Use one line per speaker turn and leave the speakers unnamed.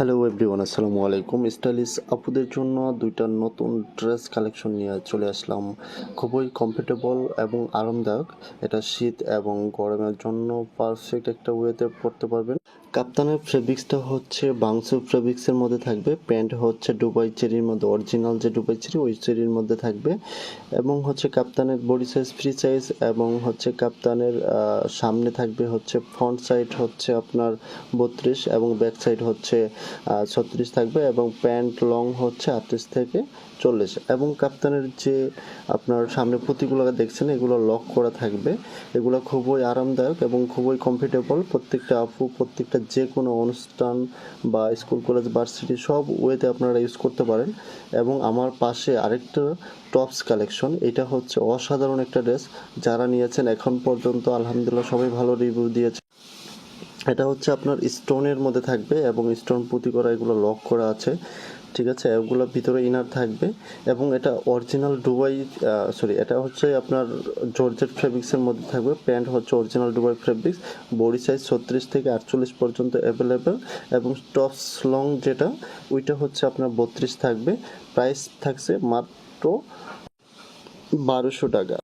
Hello everyone, আসসালামু আলাইকুম। Stylish আপুদের জন্য দুইটা নতুন ড্রেস কালেকশন নিয়ে চলে আসলাম। খুবই কমফোর্টেবল এবং আরামদায়ক। এটা শীত এবং গরমের জন্য পারফেক্ট একটা ওয়েতে পরতে পারবেন। কাপ্তানের ফেব্রিক্সটা হচ্ছে বাংসু ফেব্রিক্সের মধ্যে থাকবে। প্যান্ট হচ্ছে দুবাই চেরির মধ্যে, অরিজিনাল যে দুবাই চেরি ওই চেরির মধ্যে থাকবে। এবং হচ্ছে কাপ্তানের বডি সাইজ ফ্রি সাইজ, এবং হচ্ছে কাপ্তানের সামনে থাকবে হচ্ছে ফ্রন্ট সাইড হচ্ছে আপনার 32 এবং ব্যাক সাইড হচ্ছে 36 থাকবে, এবং প্যান্ট লং হচ্ছে 38 থেকে 40। এবং কাপ্তানের যে আপনার সামনে পুঁতিগুলো দেখছেন এগুলো লক করা থাকবে। এগুলো খুবই আরামদায়ক এবং খুবই কমফোর্টেবল। প্রত্যেকটা আপু প্রত্যেকটা যে কোনো অনুষ্ঠান বা স্কুল কলেজ ভার্সিটি সব ওয়েতে আপনারা ইউজ করতে পারেন। এবং আমার পাশে আরেকটা টপস কালেকশন, এটা হচ্ছে অসাধারণ একটা ড্রেস। যারা নিয়েছেন এখন পর্যন্ত আলহামদুলিল্লাহ সবাই ভালো রিভিউ দিয়েছে। এটা হচ্ছে আপনার স্টোনের মধ্যে থাকবে এবং স্টোন পুঁতি করা, এগুলো লক করা আছে, ঠিক আছে। এগুলো ভিতরে ইনার থাকবে এবং এটা অরিজিনাল দুবাই এটা হচ্ছে আপনার জর্জেট ফেব্রিক্সের মধ্যে থাকবে। প্যান্ট হচ্ছে original Dubai fabrics. Body size 36 থেকে 48 পর্যন্ত অ্যাভেলেবেল, এবং টপস লং যেটা ওইটা হচ্ছে আপনার 32 থাকবে। প্রাইস থাকছে মাত্র 1200 টাকা।